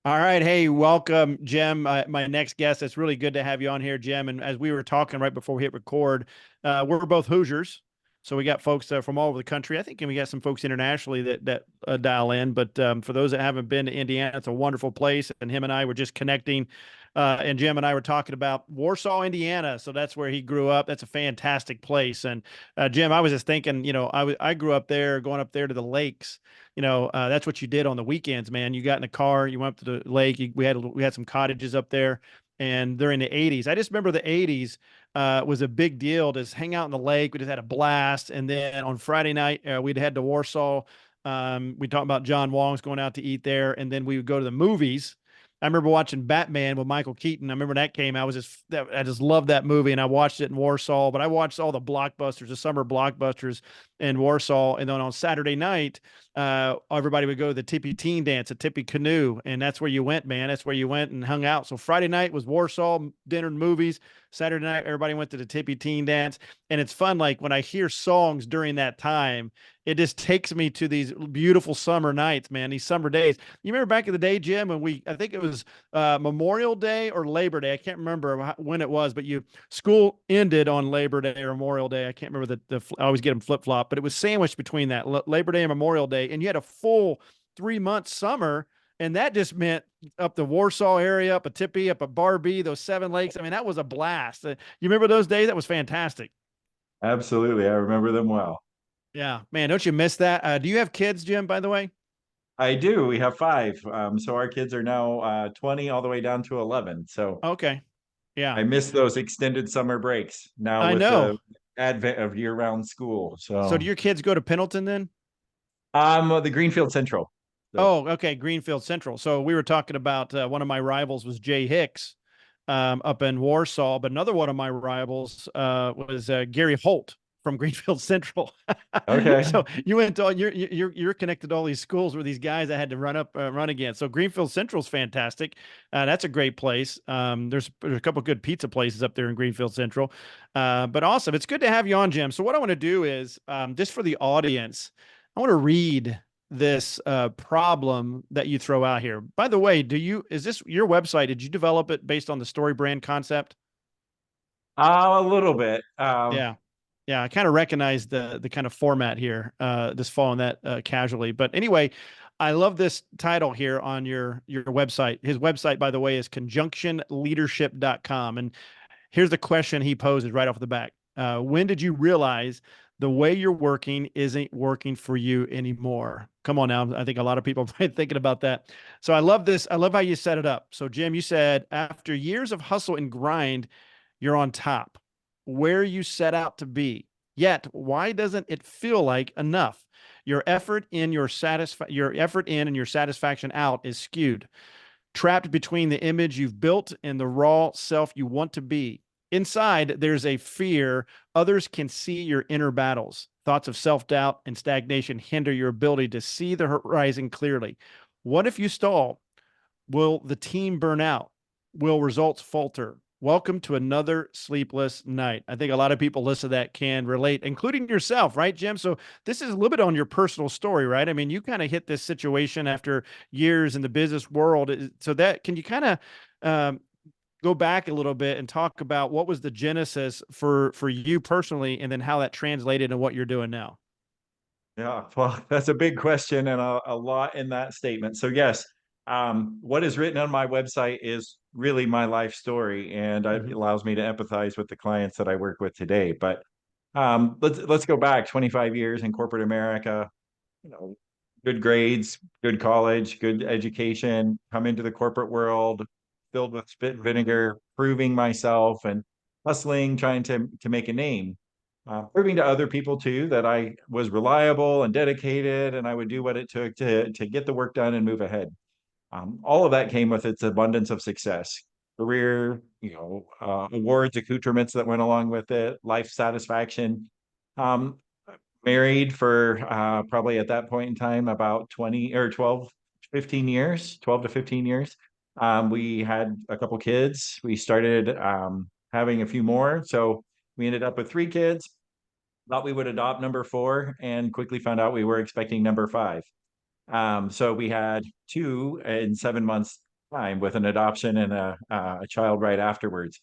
All right. Hey, welcome, Jim. My next guest. It's really good to have you on here, Jim. And as we were talking right before we hit record, we're both Hoosiers. So we got folks from all over the country. I think and we got some folks internationally that dial in. But for those that haven't been to Indiana, it's a wonderful place. And him and I were just connecting. And Jim and I were talking about Warsaw, Indiana. So that's where he grew up. That's a fantastic place. And Jim, I was just thinking, I grew up there, going up there to the lakes. That's what you did on the weekends, man. You got in a car, you went up to the lake. We had some cottages up there, and during the '80s, I just remember the '80s was a big deal. Just hang out in the lake. We just had a blast, and then on Friday night, we'd head to Warsaw. We talked about John Wong's going out to eat there, and then we would go to the movies. I remember watching Batman with Michael Keaton. I remember that came. I just loved that movie, and I watched it in Warsaw. But I watched all the blockbusters, the summer blockbusters in Warsaw, and then on Saturday night everybody would go to the Tippy Teen Dance, a Tippy Canoe, and that's where you went, man. That's where you went and hung out. So Friday night was Warsaw, dinner and movies. Saturday night, everybody went to the Tippy Teen Dance, and it's fun. Like when I hear songs during that time, it just takes me to these beautiful summer nights, man. These summer days. You remember back in the day, Jim, and I think it was Memorial Day or Labor Day. I can't remember when it was, but school ended on Labor Day or Memorial Day. I can't remember I always get them flip flop, but it was sandwiched between that Labor Day and Memorial Day, and you had a full 3 month summer, and that just meant up the Warsaw area, up a Tippy, up a Barbie, those Seven Lakes. I mean, that was a blast. You remember those days? That was fantastic. Absolutely. I remember them well. Yeah, man, don't you miss that? Do you have kids, Jim? By the way? I do. We have five. So our kids are now 20 all the way down to 11. So Okay, yeah, I miss those extended summer breaks now I with know. the advent of year-round school. So do So your kids go to Pendleton then? the Greenfield Central. So Oh, okay, Greenfield Central. So we were talking about one of my rivals was Jay Hicks up in Warsaw, but another one of my rivals was Gary Holt from Greenfield Central. okay. So you went to you're connected to all these schools where these guys that had to run against. So Greenfield Central's fantastic. That's a great place. There's a couple good pizza places up there in Greenfield Central, but awesome. It's good to have you on, Jim. So what I want to do is just for the audience, I want to read this problem that you throw out here. By the way, is this your website? Did you develop it based on the story brand concept? A little bit. Yeah. Yeah, I kind of recognize the kind of format here, just following that casually. But anyway, I love this title here on your website. His website, by the way, is conjunctionleadership.com. And here's the question he poses right off the bat. When did you realize the way you're working isn't working for you anymore? Come on now. I think a lot of people are probably thinking about that. So I love this. I love how you set it up. So, Jim, you said after years of hustle and grind, you're on top where you set out to be. Yet, why doesn't it feel like enough? Your effort in and your satisfaction out is skewed, trapped between the image you've built and the raw self you want to be. Inside, there's a fear others can see your inner battles. Thoughts of self doubt and stagnation hinder your ability to see the horizon clearly. What if you stall? Will the team burn out? Will results falter? Welcome to another sleepless night. I think a lot of people listen to that can relate, including yourself, right, Jim? So this is a little bit on your personal story, right? I mean, you kind of hit this situation after years in the business world. So that can you kind of go back a little bit and talk about what was the genesis for you personally, and then how that translated into what you're doing now? Yeah, well, that's a big question and a lot in that statement. So yes, what is written on my website is really my life story, and it Mm-hmm. allows me to empathize with the clients that I work with today. But let's go back 25 years in corporate America. You know, good grades, good college, good education. Come into the corporate world filled with spit and vinegar, proving myself and hustling, trying to make a name, proving to other people too that I was reliable and dedicated, and I would do what it took to get the work done and move ahead. All of that came with its abundance of success, career, awards, accoutrements that went along with it, life satisfaction. Um, Married for probably at that point in time about 20 or 12, 15 years, 12 to 15 years. We had a couple kids. We started having a few more. So we ended up with three kids. Thought we would adopt number four and quickly found out we were expecting number five. So we had two in 7 months time with an adoption and a child right afterwards.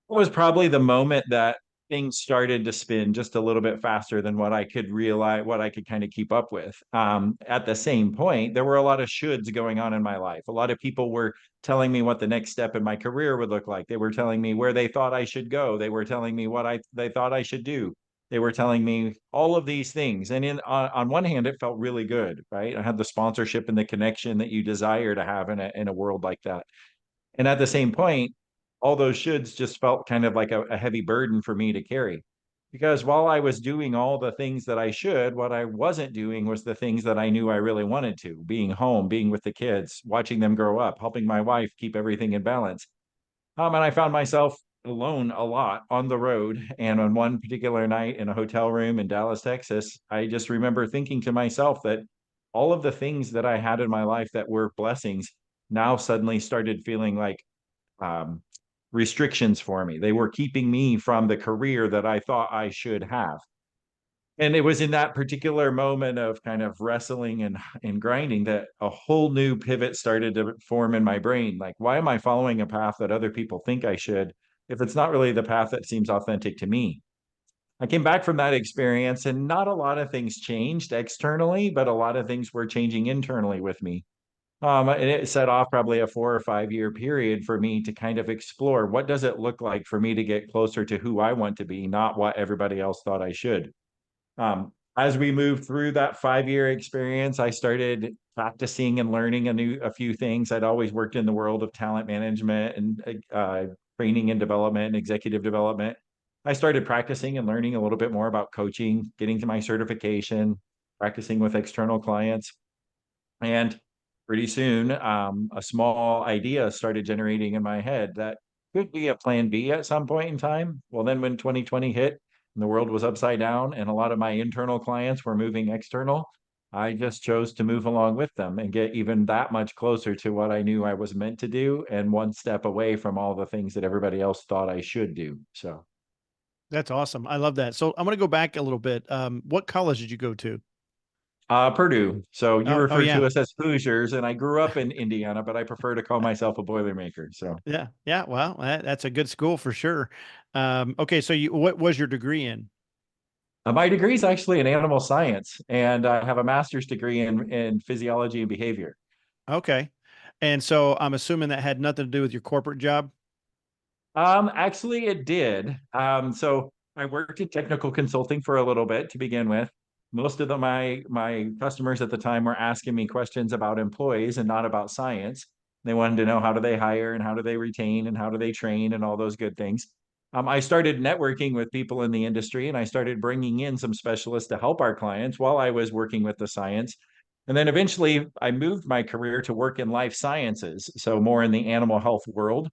It was probably the moment that things started to spin just a little bit faster than what I could realize, what I could kind of keep up with. At the same point, there were a lot of shoulds going on in my life. A lot of people were telling me what the next step in my career would look like. They were telling me where they thought I should go. They were telling me what they thought I should do. They were telling me all of these things. And on one hand, it felt really good, right? I had the sponsorship and the connection that you desire to have in a world like that. And at the same point, all those shoulds just felt kind of like a heavy burden for me to carry. Because while I was doing all the things that I should, what I wasn't doing was the things that I knew I really wanted to, being home, being with the kids, watching them grow up, helping my wife keep everything in balance. And I found myself alone a lot on the road. And on one particular night in a hotel room in Dallas, Texas, I just remember thinking to myself that all of the things that I had in my life that were blessings now suddenly started feeling like um, restrictions for me. They were keeping me from the career that I thought I should have. And it was in that particular moment of kind of wrestling and grinding that a whole new pivot started to form in my brain. Like, why am I following a path that other people think I should if it's not really the path that seems authentic to me? I came back from that experience and not a lot of things changed externally, but a lot of things were changing internally with me. And it set off probably a 4 or 5 year period for me to kind of explore what does it look like for me to get closer to who I want to be, not what everybody else thought I should. As we moved through that 5 year experience, I started practicing and learning a few things. I'd always worked in the world of talent management and training and development, and executive development. I started practicing and learning a little bit more about coaching, getting to my certification, practicing with external clients. And pretty soon, a small idea started generating in my head that could be a plan B at some point in time. Well, then when 2020 hit and the world was upside down and a lot of my internal clients were moving external, I just chose to move along with them and get even that much closer to what I knew I was meant to do and one step away from all the things that everybody else thought I should do. So, That's awesome. I love that. So I'm going to go back a little bit. What college did you go to? Purdue. So you Oh, refer yeah. to us as Hoosiers, and I grew up in Indiana, but I prefer to call myself a Boilermaker. So Yeah. Yeah. Well, that's a good school for sure. Okay. So what was your degree in? my degree is actually in animal science, and I have a master's degree in physiology and behavior. Okay. And so I'm assuming that had nothing to do with your corporate job. Actually, it did. So I worked in technical consulting for a little bit to begin with. Most of my customers at the time were asking me questions about employees and not about science. They wanted to know how do they hire and how do they retain and how do they train and all those good things. I started networking with people in the industry and I started bringing in some specialists to help our clients while I was working with the science. And then eventually I moved my career to work in life sciences, so more in the animal health world,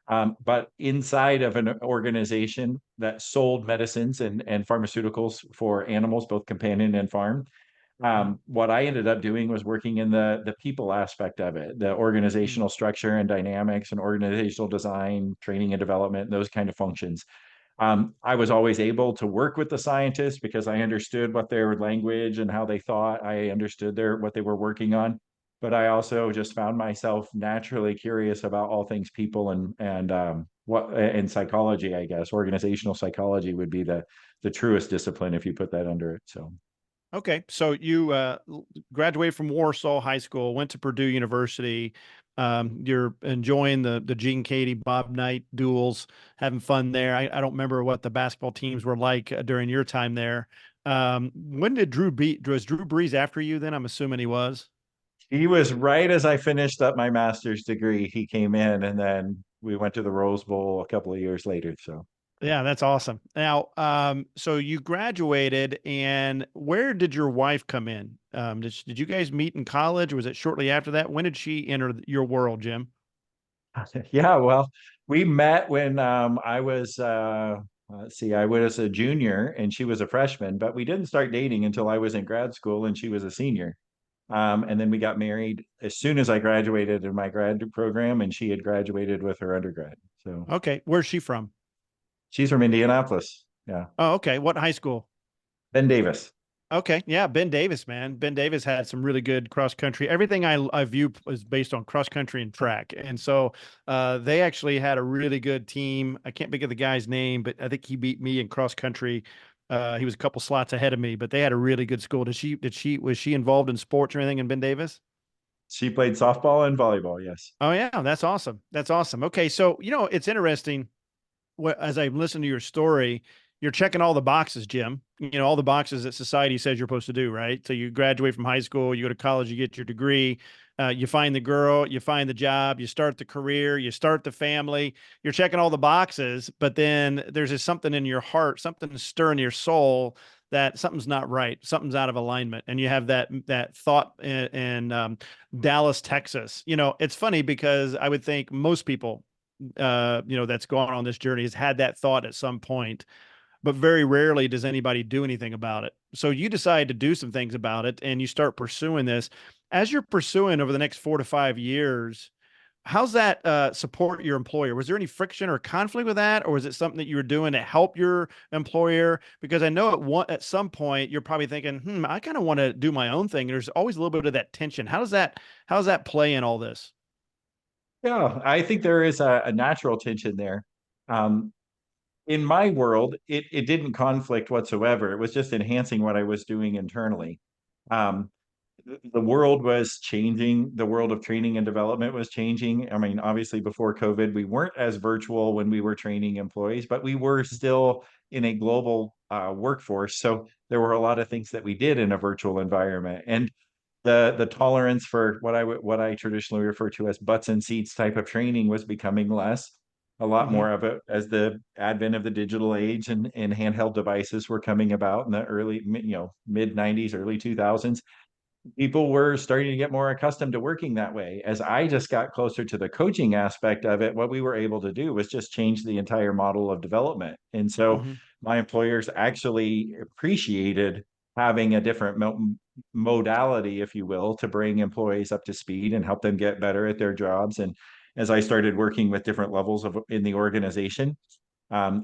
but inside of an organization that sold medicines and pharmaceuticals for animals, both companion and farm. What I ended up doing was working in the people aspect of it, the Mm-hmm. organizational structure and dynamics and organizational design, training and development, those kind of functions. I was always able to work with the scientists because I understood what their language and how they thought. I understood what they were working on, but I also just found myself naturally curious about all things people and what and psychology. I guess organizational psychology would be the truest discipline if you put that under it. So. Okay, so you graduated from Warsaw High School, went to Purdue University. You're enjoying the Gene Katie Bob Knight duels, having fun there. I don't remember what the basketball teams were like during your time there. When did was Drew Brees after you? Then I'm assuming he was. He was right as I finished up my master's degree. He came in, and then we went to the Rose Bowl a couple of years later. So. Yeah, that's awesome. Now, so you graduated, and where did your wife come in? Did you guys meet in college, or was it shortly after that? When did she enter your world, Jim? Yeah, well, we met when I was let's see, I was a junior and she was a freshman, but we didn't start dating until I was in grad school and she was a senior. And then we got married as soon as I graduated in my grad program, and she had graduated with her undergrad. So Okay, where's she from? she's from Indianapolis. Yeah, Oh, okay. What high school? Ben Davis. Okay, yeah, Ben Davis, man. Ben Davis had some really good cross country. Everything I view is based on cross country and track, and so they actually had a really good team. I can't think of the guy's name, but I think he beat me in cross country. He was a couple slots ahead of me, but they had a really good school. Was she involved in sports or anything in Ben Davis? She played softball and volleyball. Yes. Oh yeah, that's awesome. That's awesome. Okay, so it's interesting as I listen to your story, you're checking all the boxes, Jim. All the boxes that society says you're supposed to do, right? So you graduate from high school, you go to college, you get your degree, you find the girl, you find the job, you start the career, you start the family. You're checking all the boxes, but then there's just something in your heart, something stirring your soul that something's not right, something's out of alignment, and you have that thought in Dallas, Texas. It's funny because I would think most people that's gone on this journey has had that thought at some point, but very rarely does anybody do anything about it. So you decide to do some things about it and you start pursuing this. As you're pursuing over the next 4 to 5 years, how's that support your employer? Was there any friction or conflict with that, or was it something that you were doing to help your employer? Because I know at some point you're probably thinking, I kind of want to do my own thing. There's always a little bit of that tension. How does that play in all this? Yeah, I think there is a natural tension there. Um, in my world, it didn't conflict whatsoever. It was just enhancing what I was doing internally. Um, the world was changing. The world of training and development was changing. I mean, obviously, before COVID, we weren't as virtual when we were training employees, but we were still in a global workforce. So there were a lot of things that we did in a virtual environment, and the tolerance for what I traditionally refer to as butts and seats type of training was becoming less. A lot Hmm. more of it as the advent of the digital age and handheld devices were coming about in the mid 90s, early 2000s. People were starting to get more accustomed to working that way. As I just got closer to the coaching aspect of it, what we were able to do was just change the entire model of development. And so Hmm. my employers actually appreciated having a different modality, if you will, to bring employees up to speed and help them get better at their jobs. And as I started working with different levels of in the organization,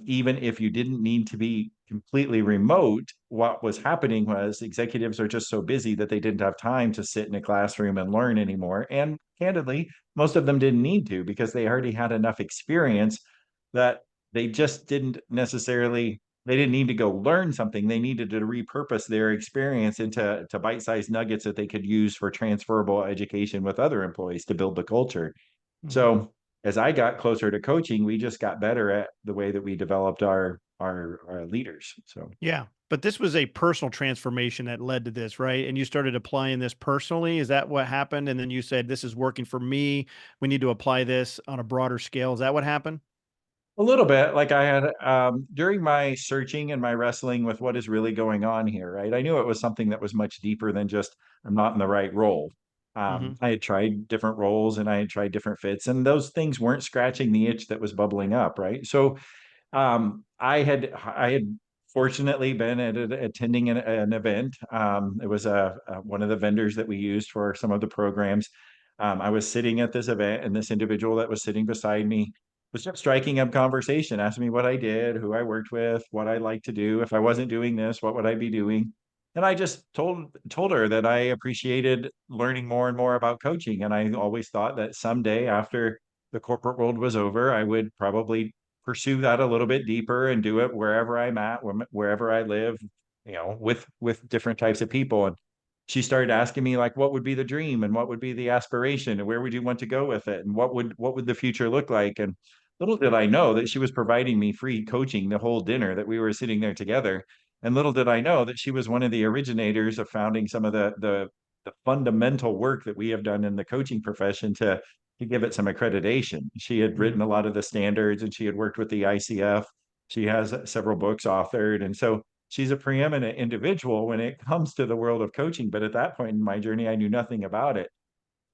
even if you didn't need to be completely remote, what was happening was executives are just so busy that they didn't have time to sit in a classroom and learn anymore. And candidly, most of them didn't need to because they already had enough experience that they just didn't necessarily they didn't need to go learn something. They needed to repurpose their experience into bite-sized nuggets that they could use for transferable education with other employees to build the culture. Hmm. So as I got closer to coaching, we just got better at the way that we developed our leaders. So Yeah. But this was a personal transformation that led to this, right? And you started applying this personally. Is that what happened? And then you said, this is working for me. We need to apply this on a broader scale. Is that what happened? a little bit like I had during my searching and my wrestling with what is really going on here, right? I knew it was something that was much deeper than just I'm not in the right role. Hmm. I had tried different roles and I had tried different fits, and those things weren't scratching the itch that was bubbling up, right? So I had fortunately been attending an event. It was one of the vendors that we used for some of the programs. I was sitting at this event, and this individual that was sitting beside me was just striking up conversation, asking me what I did, who I worked with, what I like to do. If I wasn't doing this, what would I be doing? And I just told her that I appreciated learning more and more about coaching, and I always thought that someday after the corporate world was over, I would probably pursue that a little bit deeper and do it wherever I'm at, wherever I live, with different types of people. And she started asking me like, what would be the dream and what would be the aspiration and where would you want to go with it and what would the future look like? And little did I know that she was providing me free coaching the whole dinner that we were sitting there together. And little did I know that she was one of the originators of founding some of the fundamental work that we have done in the coaching profession to give it some accreditation. She had Hmm. written a lot of the standards and she had worked with the ICF. She has several books authored. And so she's a preeminent individual when it comes to the world of coaching. But at that point in my journey, I knew nothing about it.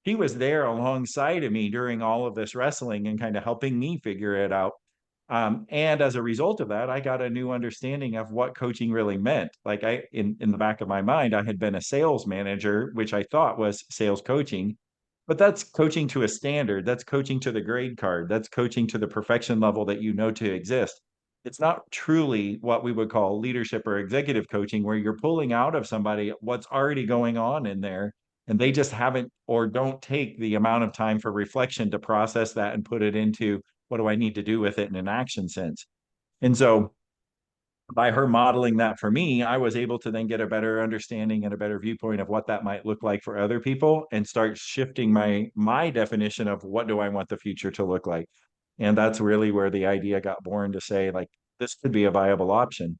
He was there alongside of me during all of this wrestling and kind of helping me figure it out. And as a result of that, I got a new understanding of what coaching really meant. Like in the back of my mind, I had been a sales manager, which I thought was sales coaching, but that's coaching to a standard. That's coaching to the grade card. That's coaching to the perfection level that you know to exist. it's not truly what we would call leadership or executive coaching, where you're pulling out of somebody what's already going on in there, and they just haven't or don't take the amount of time for reflection to process that and put it into what do I need to do with it in an action sense. And so by her modeling that for me, I was able to then get a better understanding and a better viewpoint of what that might look like for other people, and start shifting my definition of what do I want the future to look like. And that's really where the idea got born, to say, like, this could be a viable option.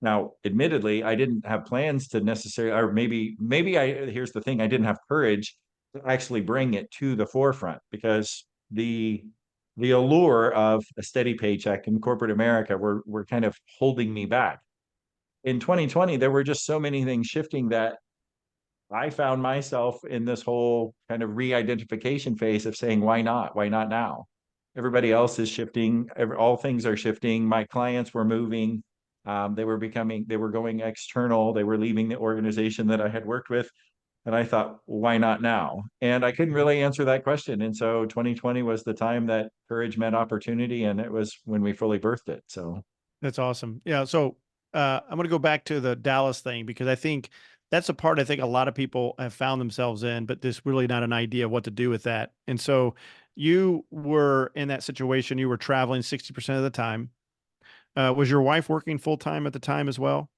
Now, admittedly, I didn't have plans to necessarily, or maybe here's the thing, I didn't have courage to actually bring it to the forefront, because the allure of a steady paycheck in corporate America were kind of holding me back. In 2020, there were just so many things shifting that I found myself in this whole kind of re-identification phase of saying, why not? Why not now? Everybody else is shifting. All things are shifting. My clients were moving. They were going external. They were leaving the organization that I had worked with. And I thought, why not now? And I couldn't really answer that question. And so 2020 was the time that courage met opportunity. And it was when we fully birthed it. So, That's awesome. Yeah. So I'm going to go back to the Dallas thing because I think that's a part I think a lot of people have found themselves in, but there's really not an idea what to do with that. And so you were in that situation. You were traveling 60% of the time. Was your wife working full time at the time as well?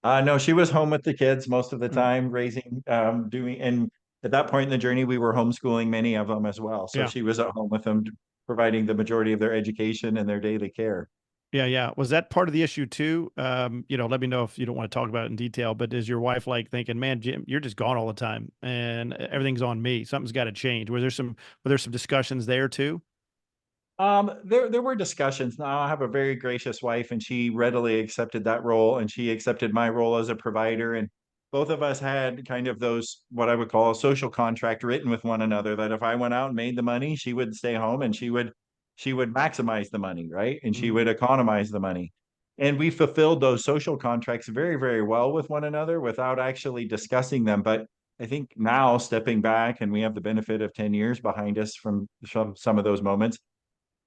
no, she was home with the kids most of the Mm, time, raising, and at that point in the journey, we were homeschooling many of them as well. So yeah. she was at home with them, providing the majority of their education and their daily care. Yeah. Yeah. Was that part of the issue too? Let me know if you don't want to talk about it in detail, but is your wife like thinking, man, Jim, you're just gone all the time and everything's on me. Something's got to change. Were there some discussions there too? There were discussions. Now, I have a very gracious wife, and she readily accepted that role, and she accepted my role as a provider. And both of us had kind of those, what I would call a social contract written with one another, that if I went out and made the money, she would stay home, and she would maximize the money, right? And she Mm, would economize the money. And we fulfilled those social contracts very, very well with one another without actually discussing them. But I think now, stepping back, and we have the benefit of 10 years behind us from some of those moments,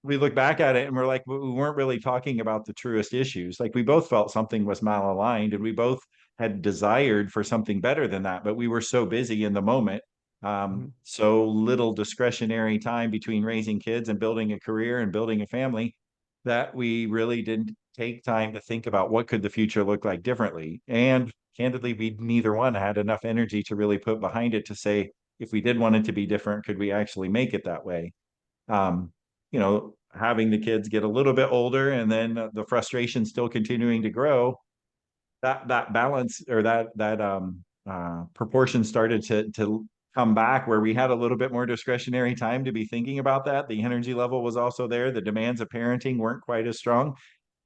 we look back at it and we're like, we weren't really talking about the truest issues. Like, we both felt something was malaligned, and we both had desired for something better than that, but we were so busy in the moment, mm. so little discretionary time between raising kids and building a career and building a family, that we really didn't take time to think about what could the future look like differently. And candidly, we neither one had enough energy to really put behind it to say, if we did want it to be different, could we actually make it that way? um, Having the kids get a little bit older, and then the frustration still continuing to grow, that balance, or that proportion started to come back, where we had a little bit more discretionary time to be thinking about that. The energy level was also there. The demands of parenting weren't quite as strong,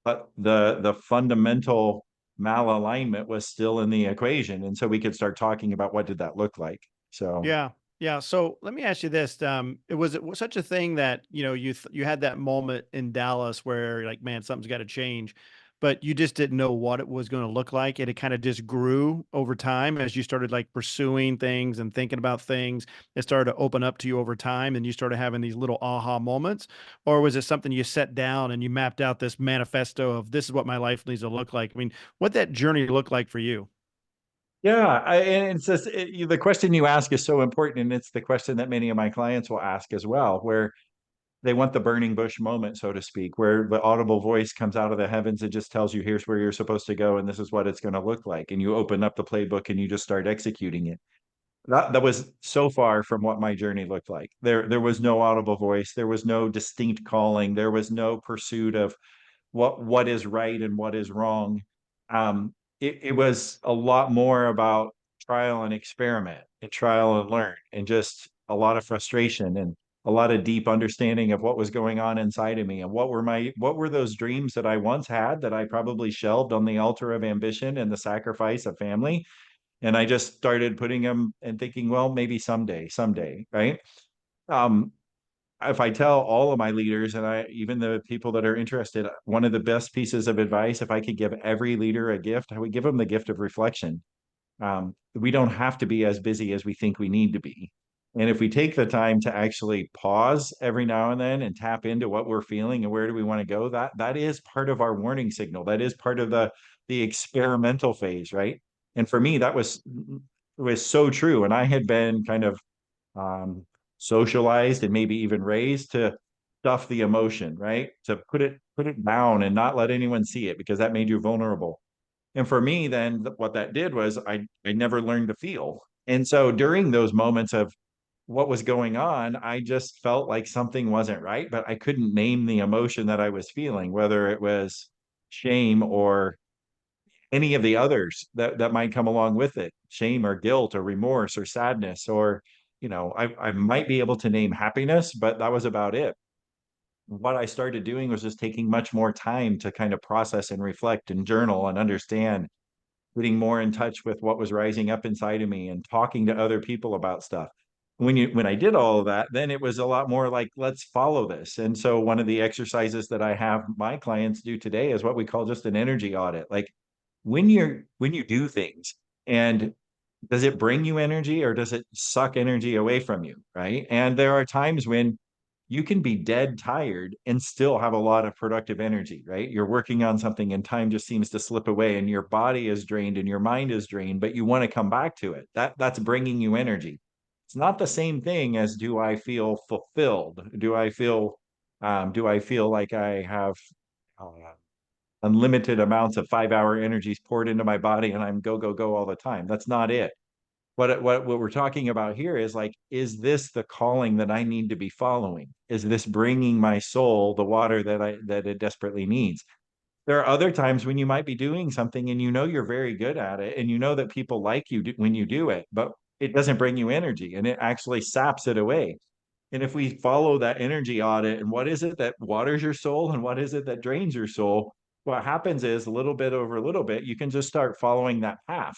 but the fundamental malalignment was still in the equation. And so we could start talking about what did that look like. So Yeah. Yeah. So let me ask you this. It was such a thing that, you had that moment in Dallas where you're like, man, something's got to change, but you just didn't know what it was going to look like. And it kind of just grew over time as you started like pursuing things and thinking about things. It started to open up to you over time and you started having these little aha moments. Or was it something you set down and you mapped out this manifesto of this is what my life needs to look like? I mean, what that journey looked like for you? yeah, and it's just the question you ask is so important, and it's the question that many of my clients will ask as well, where they want the burning bush moment, so to speak, where the audible voice comes out of the heavens and just tells you, here's where you're supposed to go, and this is what it's going to look like, and you open up the playbook and you just start executing it. That was so far from what my journey looked like. There was no audible voice, there was no distinct calling, there was no pursuit of what is right and what is wrong. It was a lot more about trial and experiment and trial and learn, and just a lot of frustration and a lot of deep understanding of what was going on inside of me, and what were those dreams that I once had that I probably shelved on the altar of ambition and the sacrifice of family. And I just started putting them and thinking, well, maybe someday, right? Um, if I tell all of my leaders, and even the people that are interested, one of the best pieces of advice, if I could give every leader a gift, I would give them the gift of reflection. We don't have to be as busy as we think we need to be. And if we take the time to actually pause every now and then and tap into what we're feeling and where do we want to go, that is part of our warning signal. That is part of the experimental phase, right? And for me, that was so true. And I had been kind of socialized and maybe even raised to stuff the emotion, right? To put it down and not let anyone see it because that made you vulnerable. And for me, then what that did was I never learned to feel. And so during those moments of what was going on, I just felt like something wasn't right, but I couldn't name the emotion that I was feeling, whether it was shame or any of the others that might come along with it, shame or guilt or remorse or sadness, or, I might be able to name happiness, but that was about it. What I started doing was just taking much more time to kind of process and reflect and journal and understand, getting more in touch with what was rising up inside of me and talking to other people about stuff. When I did all of that, then it was a lot more like, let's follow this. And so one of the exercises that I have my clients do today is what we call just an energy audit. Like when you do things, and does it bring you energy or does it suck energy away from you, right? And there are times when you can be dead tired and still have a lot of productive energy, right? You're working on something and time just seems to slip away and your body is drained and your mind is drained, but you want to come back to it. That's bringing you energy. It's not the same thing as, do I feel fulfilled? Do I feel like I have uh, unlimited amounts of 5-hour energies poured into my body and I'm go, go, go all the time? That's not it. What we're talking about here is like, is this the calling that I need to be following? Is this bringing my soul the water that it desperately needs? There are other times when you might be doing something and you're very good at it and you know that people like you when you do it, but it doesn't bring you energy and it actually saps it away. And if we follow that energy audit and what is it that waters your soul and what is it that drains your soul, what happens is, a little bit over a little bit, you can just start following that path.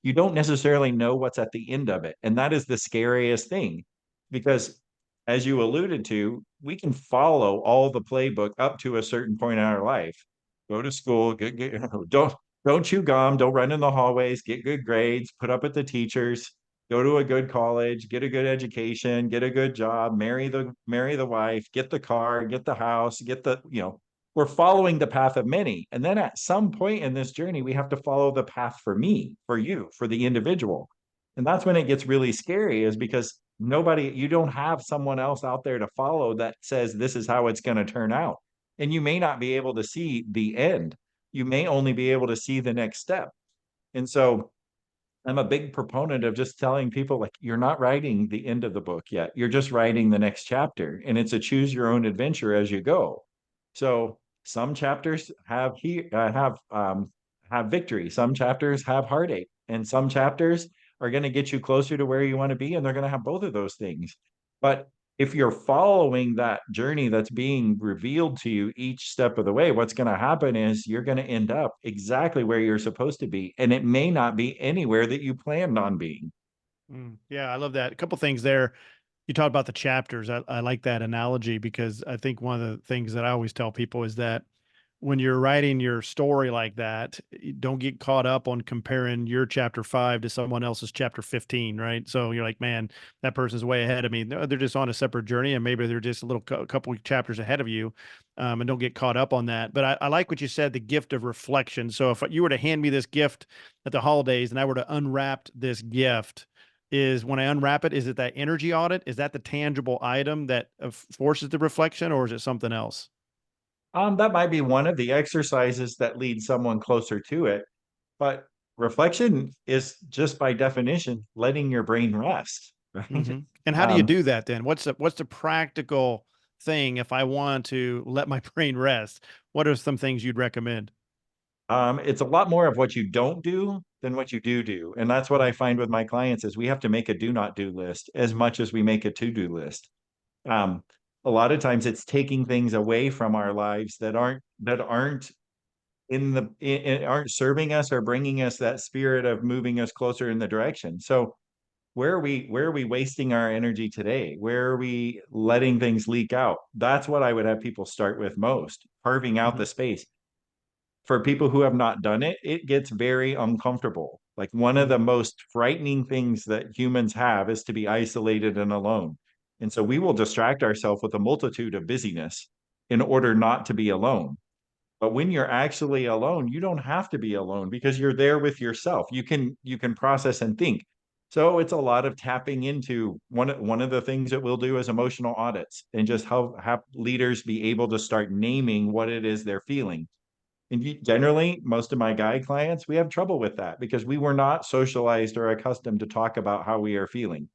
You don't necessarily know what's at the end of it. And that is the scariest thing because, as you alluded to, we can follow all the playbook up to a certain point in our life. Go to school, don't chew gum, don't run in the hallways, get good grades, put up with the teachers, go to a good college, get a good education, get a good job, marry the wife, get the car, get the house, we're following the path of many. And then at some point in this journey, we have to follow the path for me, for you, for the individual. And that's when it gets really scary, is because you don't have someone else out there to follow that says this is how it's going to turn out. And you may not be able to see the end. You may only be able to see the next step. And so I'm a big proponent of just telling people, like, you're not writing the end of the book yet. You're just writing the next chapter, and it's a choose your own adventure as you go. So some chapters have victory, some chapters have heartache, and some chapters are going to get you closer to where you want to be, and they're going to have both of those things. But if you're following that journey that's being revealed to you each step of the way, what's going to happen is you're going to end up exactly where you're supposed to be. And it may not be anywhere that you planned on being. Yeah, I love that. A couple things there. You talked about the chapters. I like that analogy because I think one of the things that I always tell people is that when you're writing your story like that, don't get caught up on comparing your chapter 5 to someone else's chapter 15, right? So you're like, man, that person's way ahead of me. No, they're just on a separate journey, and maybe they're just a couple of chapters ahead of you, and don't get caught up on that. But I like what you said, the gift of reflection. So if you were to hand me this gift at the holidays and I were to unwrap this gift, is when I unwrap it, is it that energy audit? Is that the tangible item that forces the reflection, or is it something else? That might be one of the exercises that lead someone closer to it. But reflection is just by definition letting your brain rest, right? Hmm. And how do you Um, do that then? What's the practical thing if I want to let my brain rest? What are some things you'd recommend? it's a lot more of what you don't do than what you do. And that's what I find with my clients is we have to make a do not do list as much as we make a to do list. Um, a lot of times it's taking things away from our lives that aren't aren't serving us or bringing us that spirit of moving us closer in the direction. So where are we wasting our energy today? Where are we letting things leak out? That's what I would have people start with most, carving out Hmm. the space. For people who have not done it, it gets very uncomfortable. Like one of the Mm, most frightening things that humans have is to be isolated and alone. And so we will distract ourselves with a multitude of busyness in order not to be alone. But when you're actually alone, you don't have to be alone because you're there with yourself. You can process and think. So it's a lot of tapping into one of the things that we'll do is emotional audits and just have leaders be able to start naming what it is they're feeling. And generally, most of my guy clients, we have trouble with that because we were not socialized or accustomed to talk about how we are feeling.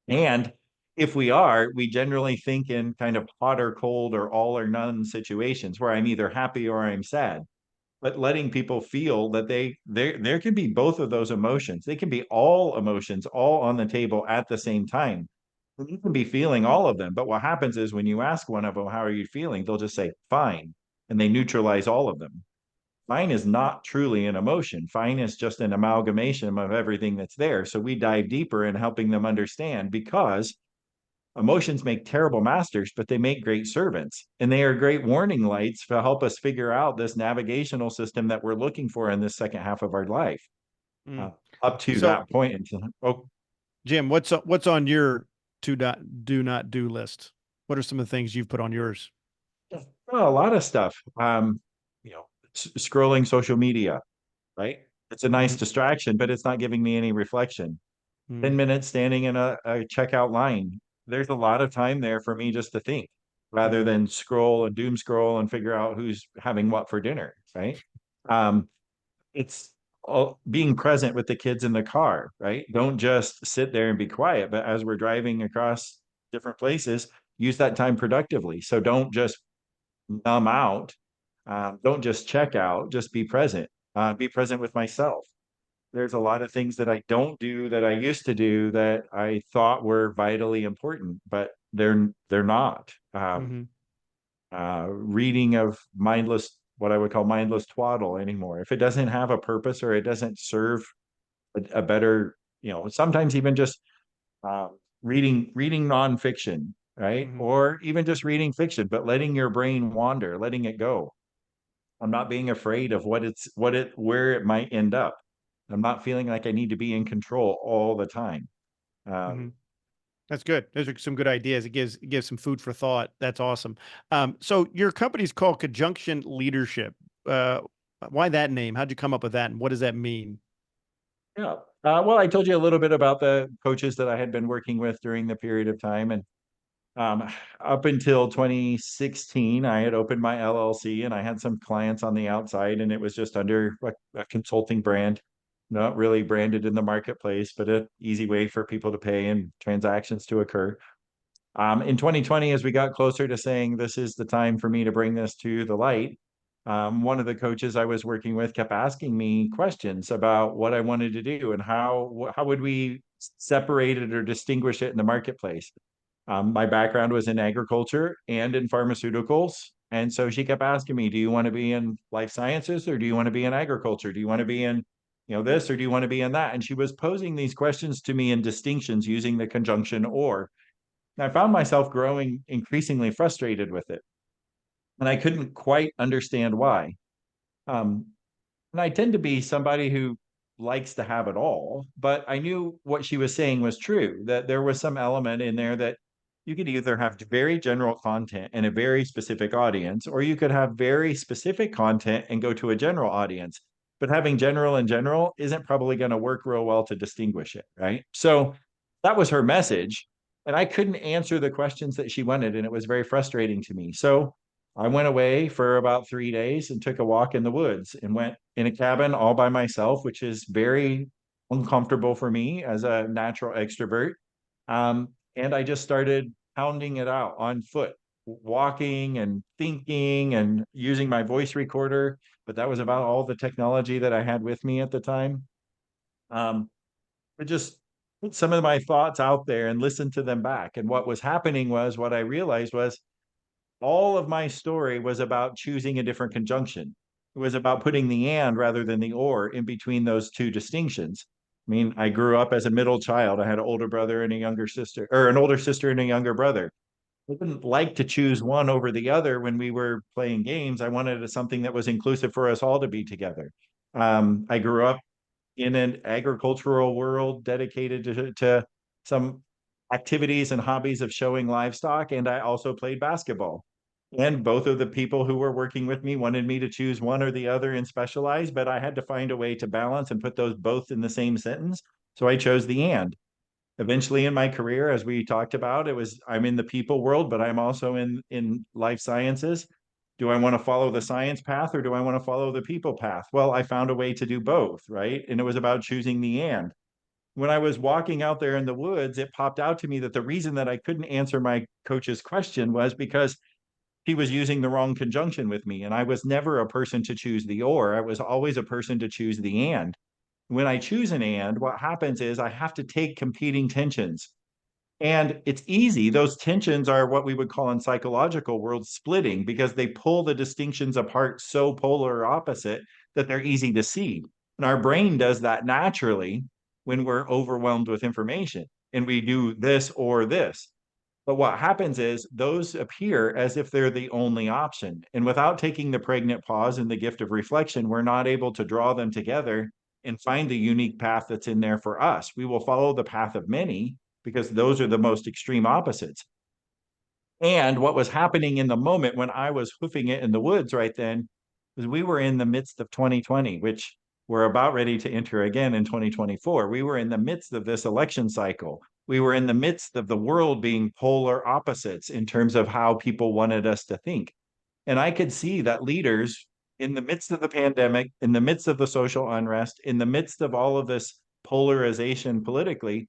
And if we are, we generally think in kind of hot or cold or all or none situations where I'm either happy or I'm sad. But letting people feel that there can be both of those emotions. They can be all emotions all on the table at the same time. And you can be feeling all of them. But what happens is when you ask one of them, how are you feeling? They'll just say, fine. And they neutralize all of them. Fine is not truly an emotion. Fine is just an amalgamation of everything that's there. So we dive deeper in helping them understand because emotions make terrible masters, but they make great servants. And they are great warning lights to help us figure out this navigational system that we're looking for in this second half of our life. Uh, mm. up to So, that point. Oh, Jim, what's on your do not do list? What are some of the things you've put on yours? well, a lot of stuff. You know, scrolling social media, right? It's a nice Hmm. distraction, but it's not giving me any reflection. 10 Mm, minutes standing in a checkout line. There's a lot of time there for me just to think rather mm, than scroll and doom scroll and figure out who's having what for dinner, right? Um, it's being present with the kids in the car, right? Don't just sit there and be quiet, but as we're driving across different places, use that time productively. So don't just numb out. Don't just check out, just be present. Be present with myself. There's a lot of things that I don't do that I used to do that I thought were vitally important, but they're not. hmm. Reading of what I would call mindless twaddle anymore. If it doesn't have a purpose or it doesn't serve a better, sometimes even just reading nonfiction, right? Hmm. Or even just reading fiction, but letting your brain wander, letting it go. I'm not being afraid of where it might end up. I'm not feeling like I need to be in control all the time. Hmm. Um, That's good. Those are some good ideas. It gives some food for thought. That's awesome. So your company's called Conjunction Leadership. Uh, why that name? How'd you come up with that, and what does that mean? yeah. Well, I told you a little bit about the coaches that I had been working with during the period of time, and um, up until 2016, I had opened my LLC, and I had some clients on the outside, and it was just under a consulting brand, not really branded in the marketplace, but an easy way for people to pay and transactions to occur. In 2020, as we got closer to saying this is the time for me to bring this to the light, one of the coaches I was working with kept asking me questions about what I wanted to do and how would we separate it or distinguish it in the marketplace. My background was in agriculture and in pharmaceuticals, and so she kept asking me, "Do you want to be in life sciences or do you want to be in agriculture? Do you want to be in this or do you want to be in that?" And she was posing these questions to me in distinctions using the conjunction or. I found myself growing increasingly frustrated with it, and I couldn't quite understand why. Um, and I tend to be somebody who likes to have it all, but I knew what she was saying was true, that there was some element in there that you could either have very general content and a very specific audience, or you could have very specific content and go to a general audience. But having general and general isn't probably going to work real well to distinguish it, right? So that was her message. And I couldn't answer the questions that she wanted, and it was very frustrating to me. So I went away for about 3 days and took a walk in the woods and went in a cabin all by myself, which is very uncomfortable for me as a natural extrovert. And I just started pounding it out on foot, walking and thinking and using my voice recorder. But that was about all the technology that I had with me at the time. Um, but just put some of my thoughts out there and listen to them back. And what was happening was what I realized was all of my story was about choosing a different conjunction. It was about putting the and rather than the or in between those two distinctions. I mean, I grew up as a middle child. I had an older brother and a younger sister, or an older sister and a younger brother. I didn't like to choose one over the other when we were playing games. I wanted something that was inclusive for us all to be together. I grew up in an agricultural world dedicated to some activities and hobbies of showing livestock. And I also played basketball. And both of the people who were working with me wanted me to choose one or the other and specialize, but I had to find a way to balance and put those both in the same sentence. So I chose the and. Eventually in my career, as we talked about, it was I'm in the people world, but I'm also in life sciences. Do I want to follow the science path or do I want to follow the people path? Well, I found a way to do both, right? And it was about choosing the and. When I was walking out there in the woods, it popped out to me that the reason that I couldn't answer my coach's question was because he was using the wrong conjunction with me. And I was never a person to choose the or, I was always a person to choose the and. When I choose an and, what happens is I have to take competing tensions. And it's easy. Those tensions are what we would call in psychological world splitting because they pull the distinctions apart so polar or opposite that they're easy to see. And our brain does that naturally when we're overwhelmed with information and we do this or this. But what happens is those appear as if they're the only option. And without taking the pregnant pause and the gift of reflection, we're not able to draw them together and find the unique path that's in there for us. We will follow the path of many because those are the most extreme opposites. And what was happening in the moment when I was hoofing it in the woods right then was we were in the midst of 2020, which we're about ready to enter again in 2024. We were in the midst of this election cycle. We were in the midst of the world being polar opposites in terms of how people wanted us to think. And I could see that leaders in the midst of the pandemic, in the midst of the social unrest, in the midst of all of this polarization politically,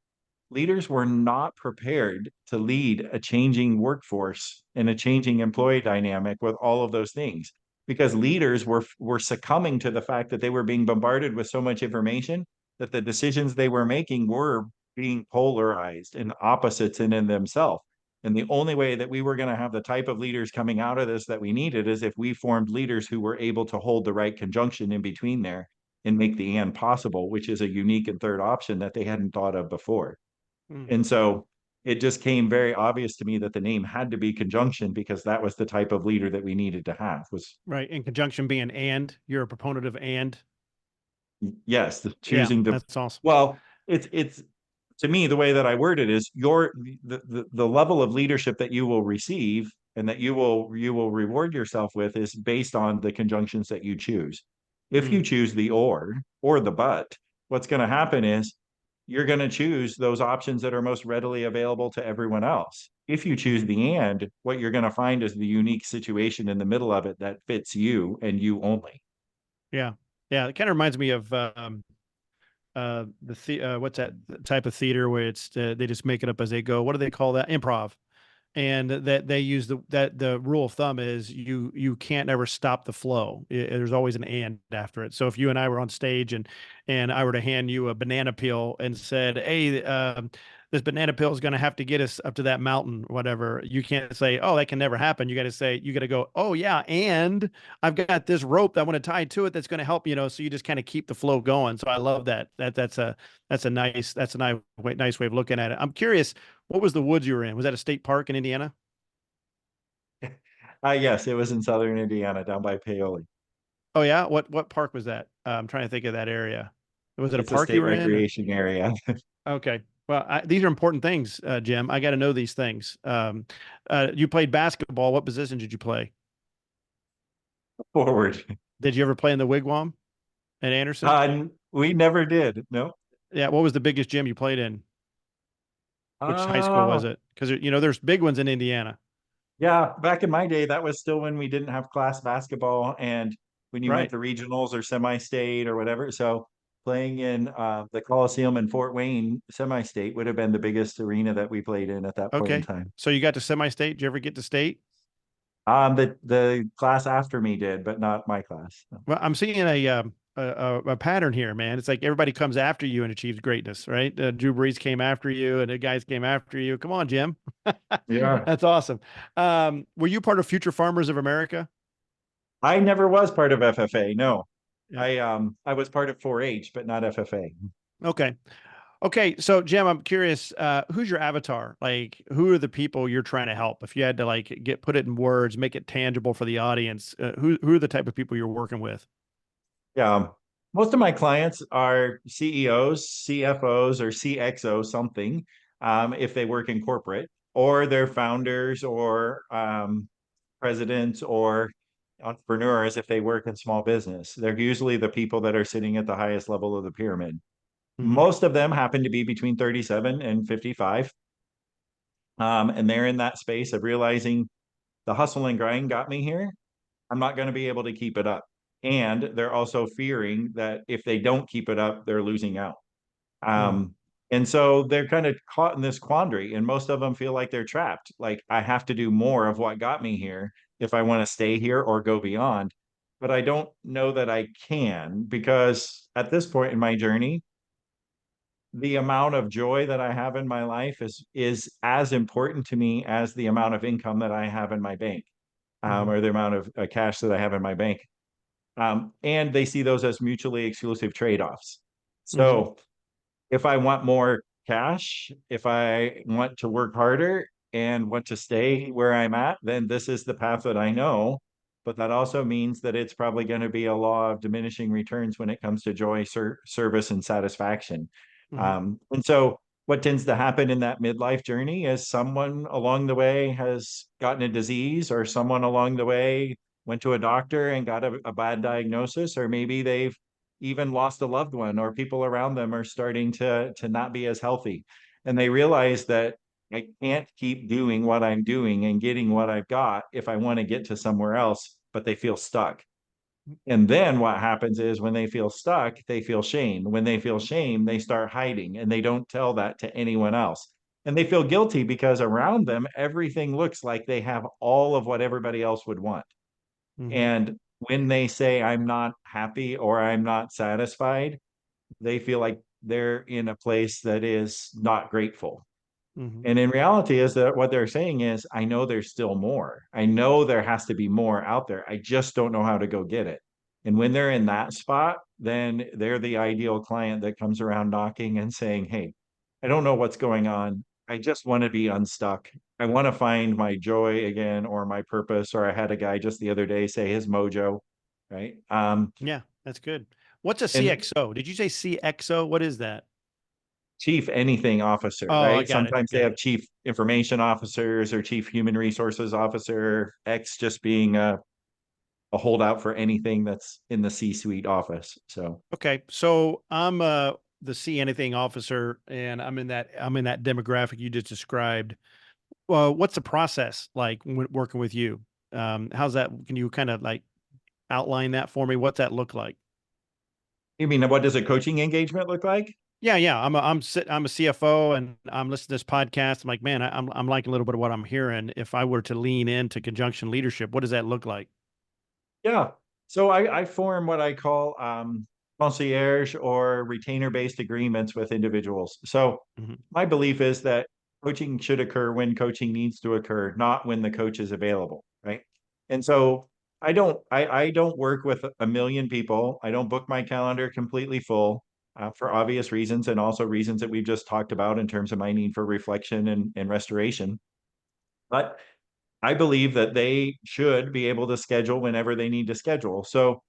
leaders were not prepared to lead a changing workforce and a changing employee dynamic with all of those things because leaders were succumbing to the fact that they were being bombarded with so much information that the decisions they were making were being polarized and opposites in themselves. And the only way that we were going to have the type of leaders coming out of this that we needed is if we formed leaders who were able to hold the right conjunction in between there and make the and possible, which is a unique and third option that they hadn't thought of before. Mm. And so it just came very obvious to me that the name had to be conjunction because that was the type of leader that we needed to have was Right. In conjunction being and, you're a proponent of and. yes, Yeah, choosing to that's awesome. well, it's to me the way that I word it is your the level of leadership that you will receive and that you will reward yourself with is based on the conjunctions that you choose. If Mm. you choose the or the but, what's going to happen is you're going to choose those options that are most readily available to everyone else. If you choose Mm. the and, what you're going to find is the unique situation in the middle of it that fits you and you only. Yeah. Yeah. It kind of reminds me of what's that type of theater where it's they just make it up as they go. What do they call that? Improv. And that they use the rule of thumb is you can't ever stop the flow. There's always an and after it. So if you and I were on stage and I were to hand you a banana peel and said, "Hey, this banana peel is going to have to get us up to that mountain," whatever, you can't say, "Oh, that can never happen." You got to say, you got to go, "Oh yeah, and I've got this rope that I want to tie to it that's going to help." So you just kind of keep the flow going. So I love that. That's a nice way of looking at it. I'm curious, what was the woods you were in? Was that a state park in Indiana? Yes, it was in southern Indiana down by Paoli. Oh yeah, what park was that? I'm trying to think of that area. Was it a It's a park you state were in? Or? recreation area. Okay. Well, these are important things, Jim. I got to know these things. You played basketball. What position did you play? Forward. Did you ever play in the Wigwam at Anderson? We never did. No. Yeah. What was the biggest gym you played in? Which high school was Oh, it? Because there's big ones in Indiana, yeah. Back in my day, that was still when we didn't have class basketball and when you went right? to regionals or semi-state or whatever. So playing in the Coliseum in Fort Wayne, semi-state would have been the biggest arena that we played in at that point in Okay. time. So you got to semi-state. Did you ever get to state? The class after me did, but not my class. No. Well, I'm seeing a pattern here, man. It's like everybody comes after you and achieves greatness, right? Drew Brees came after you, and the guys came after you. Come on, Jim. Yeah. That's awesome. Were you part of Future Farmers of America? I never was part of FFA. No. Yeah. I was part of 4-H, but not FFA. Okay. Okay. So, Jim, I'm curious. Who's your avatar? Like, who are the people you're trying to help? If you had to put it in words, make it tangible for the audience, who are the type of people you're working with? Yeah. Most of my clients are CEOs, CFOs, or CXO something, if they work in corporate, or they're founders or presidents or entrepreneurs if they work in small business. They're usually the people that are sitting at the highest level of the pyramid. Hmm. Most of them happen to be between 37 and 55. And they're in that space of realizing the hustle and grind got me here. I'm not going to be able to keep it up. And they're also fearing that if they don't keep it up, they're losing out. Hmm. Um, and so they're kind of caught in this quandary, and most of them feel like they're trapped. Like, I have to do more of what got me here if I want to stay here or go beyond. But I don't know that I can, because at this point in my journey, the amount of joy that I have in my life is as important to me as the amount of income that I have in my bank, Hmm. or the amount of cash that I have in my bank. And they see those as mutually exclusive trade-offs. Hmm. So if I want more cash, if I want to work harder and want to stay where I'm at, then this is the path that I know. But that also means that it's probably going to be a law of diminishing returns when it comes to joy, service, and satisfaction. Hmm. And so, what tends to happen in that midlife journey is someone along the way has gotten a disease, or someone along the way went to a doctor and got a bad diagnosis, or maybe they've even lost a loved one, or people around them are starting to not be as healthy, and they realize that I can't keep doing what I'm doing and getting what I've got if I want to get to somewhere else, but they feel stuck. And then what happens is, when they feel stuck, they feel shame. When they feel shame, they start hiding, and they don't tell that to anyone else. And they feel guilty because around them, everything looks like they have all of what everybody else would want. Hmm. And when they say, I'm not happy or I'm not satisfied, they feel like they're in a place that is not grateful. Hmm. And in reality, is that what they're saying is, I know there's still more. I know there has to be more out there. I just don't know how to go get it. And when they're in that spot, then they're the ideal client that comes around knocking and saying, hey, I don't know what's going on. I just want to be unstuck. I want to find my joy again, or my purpose. Or I had a guy just the other day say his mojo, right? Yeah, that's good. What's a And CXO? Did you say CXO? What is that? chief anything officer, Oh, I right? got it. Sometimes they Got have it. chief information officers or chief human resources officer, X just being a holdout for anything that's in the C-suite office. So Okay, so I'm the see anything officer, and I'm in that demographic you just described. Well, what's the process like when working with you? How's that? Can you kind of like outline that for me? What's that look like? you mean, what does a coaching engagement look like? Yeah, yeah. I'm a CFO, and I'm listening to this podcast. I'm like, man, I'm liking a little bit of what I'm hearing. If I were to lean into conjunction leadership, what does that look like? Yeah. So I form what I call concierge or retainer based agreements with individuals. So Hmm. my belief is that coaching should occur when coaching needs to occur, not when the coach is available, right? And so I don't work with a million people. I don't book my calendar completely full, for obvious reasons, and also reasons that we've just talked about in terms of my need for reflection and restoration. But I believe that they should be able to schedule whenever they need to schedule. So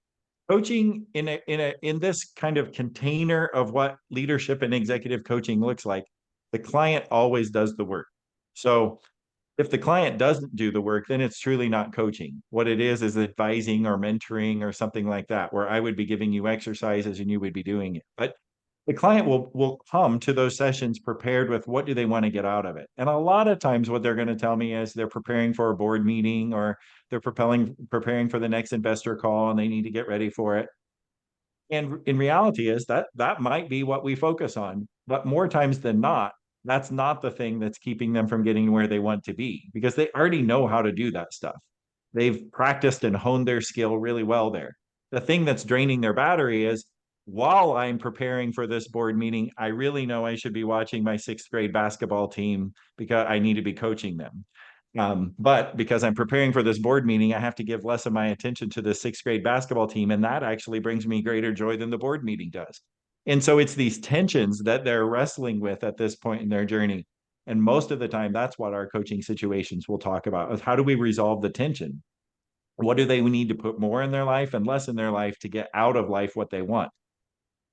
coaching in this kind of container of what leadership and executive coaching looks like, the client always does the work. So if the client doesn't do the work, then it's truly not coaching. What it is advising or mentoring or something like that, where I would be giving you exercises and you would be doing it. But the client will come to those sessions prepared with what do they want to get out of it. And a lot of times what they're going to tell me is they're preparing for a board meeting, or they're preparing for the next investor call and they need to get ready for it. And in reality is that that might be what we focus on, but more times than not, that's not the thing that's keeping them from getting where they want to be, because they already know how to do that stuff. They've practiced and honed their skill really well there. The thing that's draining their battery is, while I'm preparing for this board meeting, I really know I should be watching my sixth grade basketball team because I need to be coaching them. But because I'm preparing for this board meeting, I have to give less of my attention to the sixth grade basketball team. And that actually brings me greater joy than the board meeting does. And so it's these tensions that they're wrestling with at this point in their journey. And most of the time, that's what our coaching situations will talk about, is how do we resolve the tension? What do they need to put more in their life and less in their life to get out of life what they want?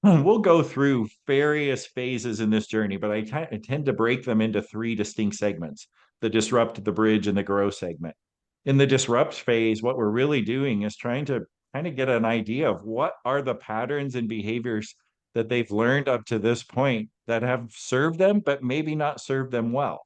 we'll go through various phases in this journey, but I tend to break them into three distinct segments: the disrupt, the bridge, and the grow segment. In the disrupt phase, what we're really doing is trying to kind of get an idea of what are the patterns and behaviors that they've learned up to this point that have served them, but maybe not served them well.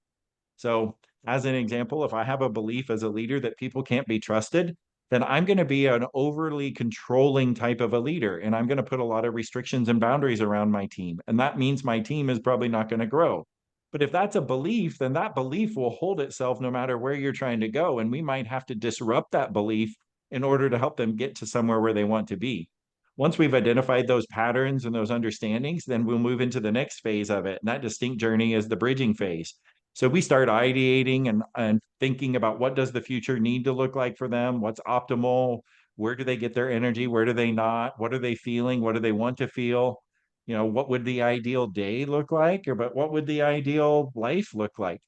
So, as an example, if I have a belief as a leader that people can't be trusted, then I'm going to be an overly controlling type of a leader. And I'm going to put a lot of restrictions and boundaries around my team. And that means my team is probably not going to grow. But if that's a belief, then that belief will hold itself no matter where you're trying to go. And we might have to disrupt that belief in order to help them get to somewhere where they want to be. Once we've identified those patterns and those understandings, then we'll move into the next phase of it. And that distinct journey is the bridging phase. So we start ideating and thinking about what does the future need to look like for them? What's optimal? Where do they get their energy? Where do they not? What are they feeling? What do they want to feel? What would the ideal day look like? But what would the ideal life look like?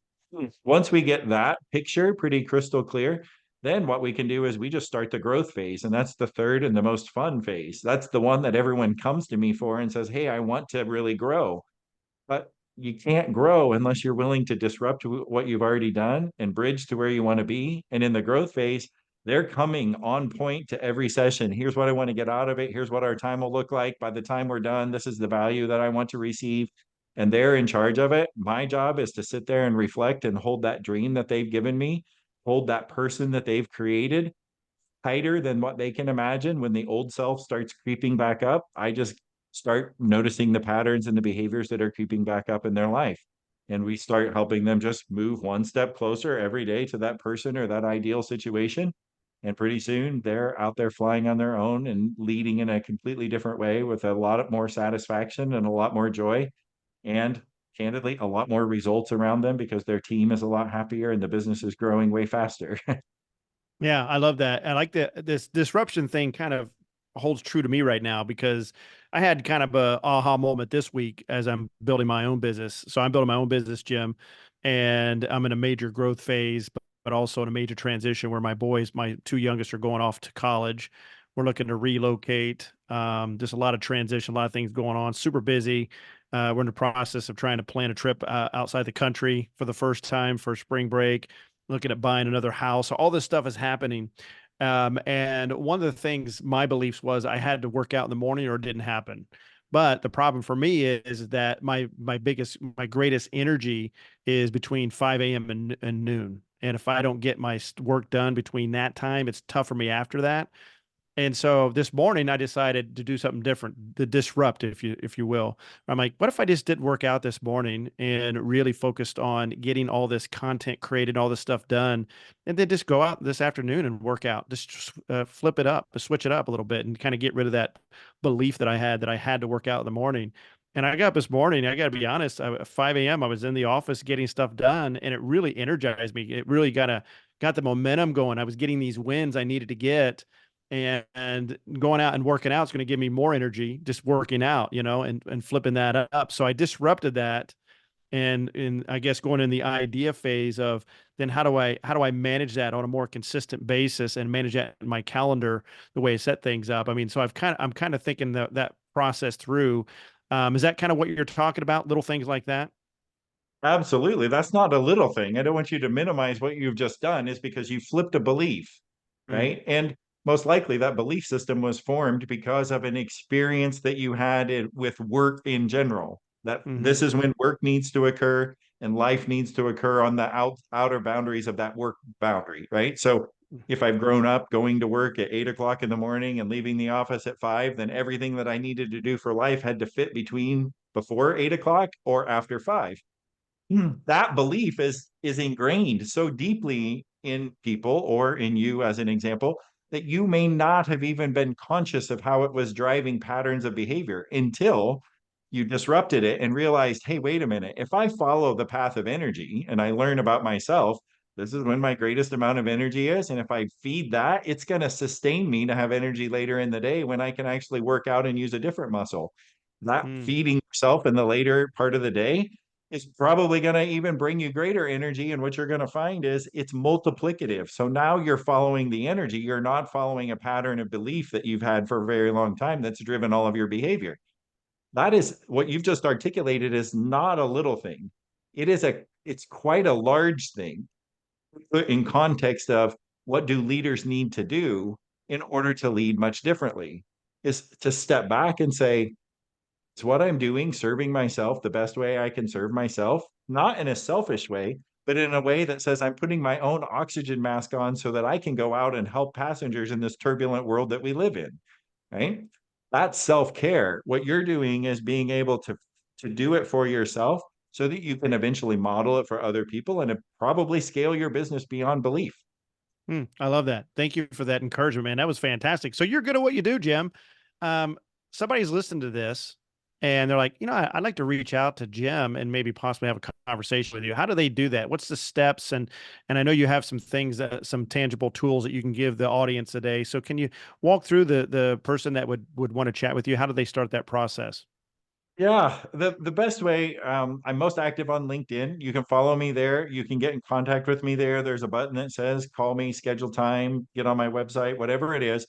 Once we get that picture pretty crystal clear, then what we can do is we just start the growth phase. And that's the third and the most fun phase. That's the one that everyone comes to me for and says, hey, I want to really grow. But you can't grow unless you're willing to disrupt what you've already done and bridge to where you want to be. And in the growth phase, they're coming on point to every session. Here's what I want to get out of it. Here's what our time will look like. By the time we're done, this is the value that I want to receive. And they're in charge of it. My job is to sit there and reflect and hold that dream that they've given me, hold that person that they've created tighter than what they can imagine. When the old self starts creeping back up, I just start noticing the patterns and the behaviors that are creeping back up in their life. And we start helping them just move one step closer every day to that person or that ideal situation. And pretty soon they're out there flying on their own and leading in a completely different way with a lot more satisfaction and a lot more joy. And candidly, a lot more results around them because their team is a lot happier and the business is growing way faster. Yeah, I love that. I like this disruption thing kind of holds true to me right now because I had kind of a aha moment this week as I'm building my own business. So I'm building my own business, Jim, and I'm in a major growth phase, but also in a major transition where my two youngest are going off to college. We're looking to relocate. Just a lot of transition, a lot of things going on, super busy. We're in the process of trying to plan a trip outside the country for the first time for spring break, looking at buying another house. So all this stuff is happening. And one of the things my beliefs was I had to work out in the morning or it didn't happen. But the problem for me is that my greatest energy is between 5 a.m. and noon. And if I don't get my work done between that time, it's tough for me after that. And so this morning I decided to do something different, the disrupt, if you will. I'm like, what if I just did work out this morning and really focused on getting all this content created, all this stuff done, and then just go out this afternoon and work out, just flip it up, switch it up a little bit, and kind of get rid of that belief that I had to work out in the morning. And I got up this morning. I got to be honest. At 5 a.m. I was in the office getting stuff done, and it really energized me. It really got the momentum going. I was getting these wins I needed to get, and going out and working out is going to give me more energy just working out, and flipping that up. So I disrupted that. And I guess going in the idea phase of then how do I manage that on a more consistent basis and manage that in my calendar the way I set things up. I mean, so I'm kind of thinking that process through. Is that kind of what you're talking about? Little things like that? Absolutely. That's not a little thing. I don't want you to minimize what you've just done is because you flipped a belief, Mm, right? And most likely that belief system was formed because of an experience that you had with work in general. That hmm this is when work needs to occur and life needs to occur on the outer boundaries of that work boundary, right? So if I've grown up going to work at 8 o'clock in the morning and leaving the office at 5, then everything that I needed to do for life had to fit between before 8 o'clock or after 5. That belief is ingrained so deeply in people or in you as an example that you may not have even been conscious of how it was driving patterns of behavior until you disrupted it and realized, hey, wait a minute, if I follow the path of energy and I learn about myself, this is when my greatest amount of energy is, and if I feed that, it's going to sustain me to have energy later in the day when I can actually work out and use a different muscle. That mm. feeding yourself in the later part of the day is probably going to even bring you greater energy. And what you're going to find is it's multiplicative. So now you're following the energy. You're not following a pattern of belief that you've had for a very long time that's driven all of your behavior. That is what you've just articulated is not a little thing. It's quite a large thing in context of what do leaders need to do in order to lead much differently, is to step back and say, it's what I'm doing, serving myself the best way I can serve myself, not in a selfish way, but in a way that says I'm putting my own oxygen mask on so that I can go out and help passengers in this turbulent world that we live in, right? That's self-care. What you're doing is being able to do it for yourself so that you can eventually model it for other people and probably scale your business beyond belief. I love that. Thank you for that encouragement, man. That was fantastic. So you're good at what you do, Jim. Um, Somebody's listened to this and they're like, I'd like to reach out to Jim and maybe possibly have a conversation with you. How do they do that? What's the steps? And I know you have some things, some tangible tools that you can give the audience today. So can you walk through the person that would want to chat with you? How do they start that process? Yeah, the best way, I'm most active on LinkedIn. You can follow me there. You can get in contact with me there. There's a button that says call me, schedule time, get on my website, whatever it is.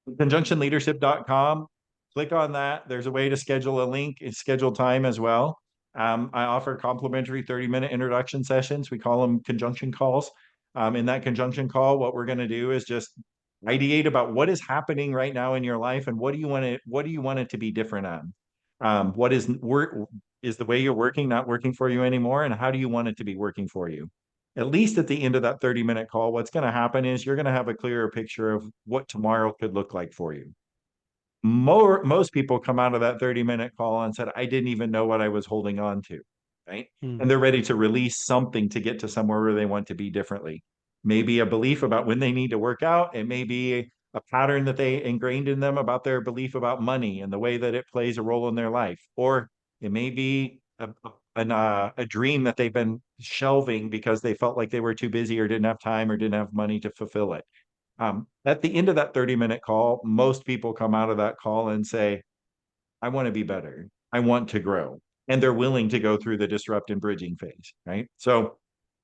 Conjunctionleadership.com. Click on that. There's a way to schedule a link and schedule time as well. I offer complimentary 30-minute introduction sessions. We call them conjunction calls. In that conjunction call, what we're going to do is just ideate about what is happening right now in your life and what do you want it to be different on? What is work is the way you're working not working for you anymore, and how do you want it to be working for you? At least at the end of that 30-minute call, what's going to happen is you're going to have a clearer picture of what tomorrow could look like for you. Most people come out of that 30-minute call and said, I didn't even know what I was holding on to. Right. Mm, And they're ready to release something to get to somewhere where they want to be differently. Maybe a belief about when they need to work out. It may be a pattern that they ingrained in them about their belief about money and the way that it plays a role in their life. Or it may be a dream that they've been shelving because they felt like they were too busy or didn't have time or didn't have money to fulfill it. At the end of that 30-minute call, most people come out of that call and say, I want to be better. I want to grow. And they're willing to go through the disrupt and bridging phase, right? So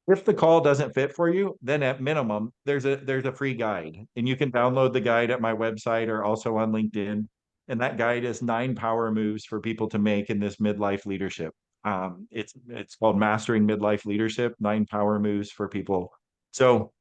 if the call doesn't fit for you, then at minimum, there's a free guide. And you can download the guide at my website or also on LinkedIn. And that guide is 9 power moves for people to make in this midlife leadership. It's called Mastering Midlife Leadership, 9 power moves for people. So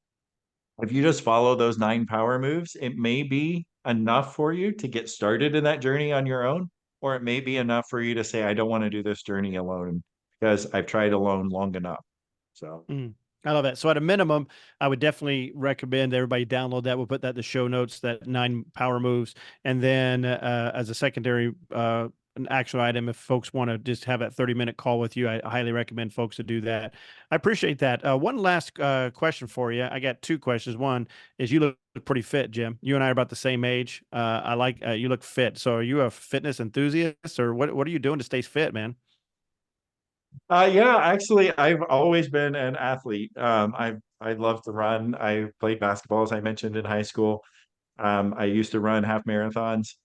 if you just follow those 9 power moves, it may be enough for you to get started in that journey on your own, or it may be enough for you to say, I don't want to do this journey alone because I've tried alone long enough. So, mm. I love that. So at a minimum, I would definitely recommend everybody download that. We'll put that in the show notes, that 9 power moves. And then as a secondary an action item, if folks want to just have that 30-minute call with you, I highly recommend folks to do that. I appreciate that. One last question for you. I got two questions. One is you look pretty fit, Jim. You and I are about the same age. I like you look fit. So are you a fitness enthusiast or what are you doing to stay fit, man? yeah, actually, I've always been an athlete. I love to run. I played basketball, as I mentioned, in high school. I used to run half marathons.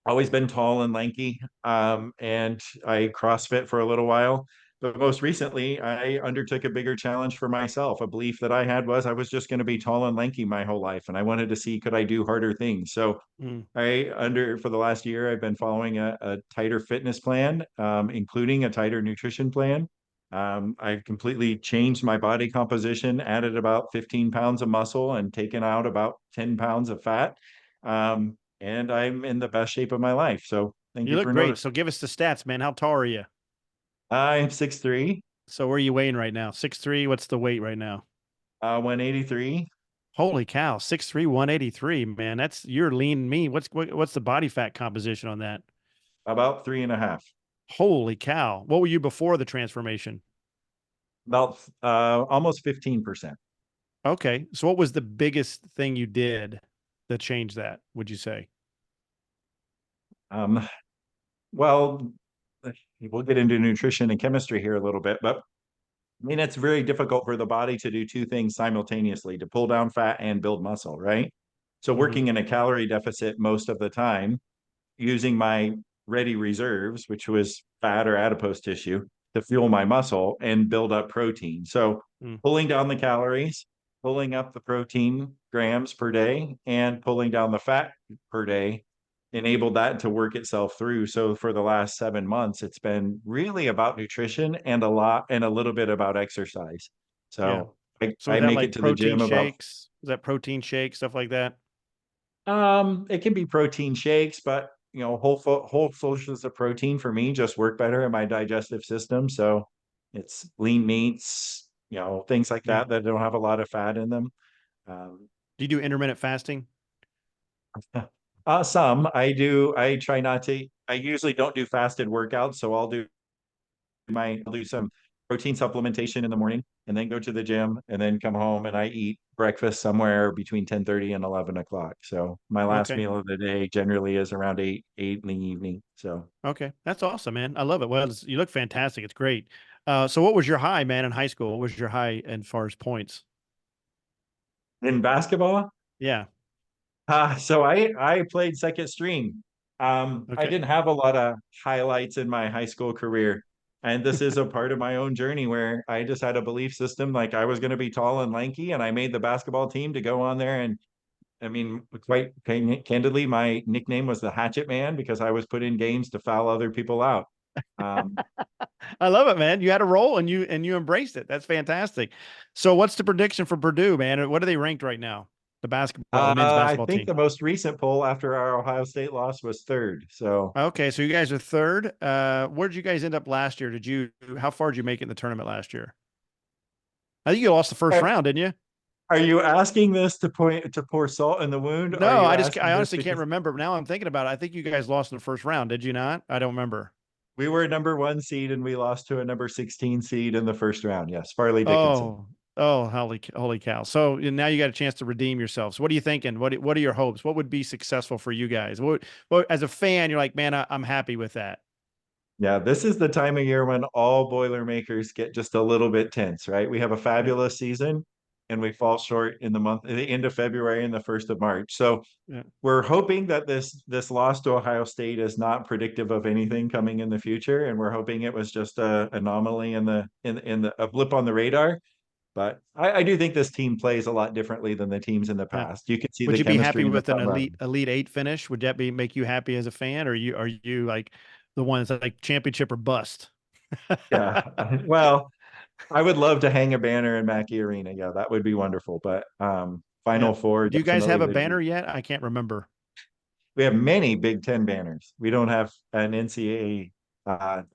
Always been tall and lanky. And I CrossFit for a little while. But most recently, I undertook a bigger challenge for myself. A belief that I had was I was just going to be tall and lanky my whole life, and I wanted to see could I do harder things. So Mm. for the last year, I've been following a tighter fitness plan, including a tighter nutrition plan. I've completely changed my body composition, added about 15 pounds of muscle, and taken out about 10 pounds of fat. And I'm in the best shape of my life. So thank You you look for great. So noticing. give us the stats, man. How tall are you? I'm 6'3", So where are you weighing right now? 6'3". What's the weight right now? 183, Holy cow, 6'3", 183, man. You're lean mean. What's the body fat composition on that? about 3.5, Holy cow. What were you before the transformation? about almost 15%. Okay. So what was the biggest thing you did that changed that, would you say? Um, well, we'll get into nutrition and chemistry here a little bit, but I mean, it's very difficult for the body to do two things simultaneously, to pull down fat and build muscle, right? So Hmm. working in a calorie deficit most of the time, using my ready reserves, which was fat or adipose tissue, to fuel my muscle and build up protein. So Mm. pulling down the calories, pulling up the protein grams per day, and pulling down the fat per day enabled that to work itself through. So for the last 7 months, it's been really about nutrition and a little bit about exercise. Yeah. So So is I that make it like to the protein gym about shakes? Is that protein shakes, stuff like that? it can be protein shakes, but whole sources of protein for me just work better in my digestive system. So it's lean meats, things like Yeah. that don't have a lot of fat in them. Um, Do you do intermittent fasting? some I do. I try not to. I usually don't do fasted workouts, so I'll do some protein supplementation in the morning and then go to the gym and then come home and I eat breakfast somewhere between 10:30 and 11 o'clock. So my last Okay. meal of the day generally is around eight in the evening. So Okay. That's awesome, man. I love it. Well, you look fantastic. It's great. So what was your high, man, in high school? What was your high as far as points? in basketball, Yeah. so I played second string. I Okay. didn't have a lot of highlights in my high school career. And this is a part of my own journey where I just had a belief system like I was going to be tall and lanky, and I made the basketball team to go on there. And I mean, quite candidly, my nickname was the Hatchet Man because I was put in games to foul other people out. Um, I love it, man. You had a role and you embraced it. That's fantastic. So what's the prediction for Purdue, man? What are they ranked right now? The basketball, the men's I basketball think team. the most recent poll after our Ohio State loss was third. So Okay, so you guys are third. Where did you guys end up last year? How far did you make it in the tournament last year? I think you lost the first are, round, didn't you? are you asking this to pour salt in the wound? Or are No, you I asking this honestly can't because remember. Now I'm thinking about it. I think you guys lost in the first round. Did you not? I don't remember. we were a number one seed and we lost to a number 16 seed in the first round? Yes, Farley Dickinson. Oh, holy cow. So now you got a chance to redeem yourselves. What are you thinking? What are your hopes? What would be successful for you guys? What as a fan, you're like, man, I'm happy with that. Yeah, this is the time of year when all Boilermakers get just a little bit tense, right? We have a Yeah, fabulous season and we fall short in the end of February and the first of March. So yeah, we're hoping that this loss to Ohio State is not predictive of anything coming in the future, and we're hoping it was just a anomaly in the a blip on the radar. But I do think this team plays a lot differently than the teams in the yeah. past. You can see Would the you be happy chemistry in the with an front row. elite eight finish? Would that be make you happy as a fan, or are you like the one that's like championship or bust? Yeah. Well, I would love to hang a banner in Mackey Arena. Yeah, that would be wonderful. But Yeah. Final Four Do you guys definitely have a would be. banner yet? I can't remember. We have many Big Ten banners. We don't have an NCAA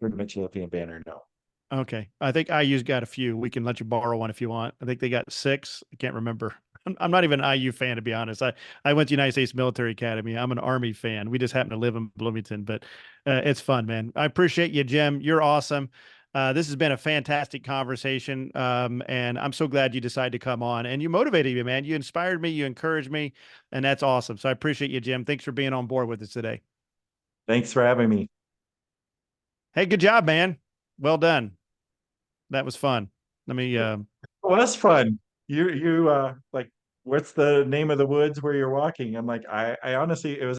tournament champion banner. No. Okay. I think IU's got a few. We can let you borrow one if you want. I think they got six. I can't remember. I'm not even an IU fan, to be honest. I went to United States Military Academy. I'm an Army fan. We just happen to live in Bloomington, but it's fun, man. I appreciate you, Jim. You're awesome. This has been a fantastic conversation. And I'm so glad you decided to come on and you motivated me, man. You inspired me, you encouraged me, and that's awesome. So I appreciate you, Jim. Thanks for being on board with us today. Thanks for having me. Hey, good job, man. Well done. That was fun. Let me Well, that's fun. You like what's the name of the woods where you're walking? I'm like, I honestly, it was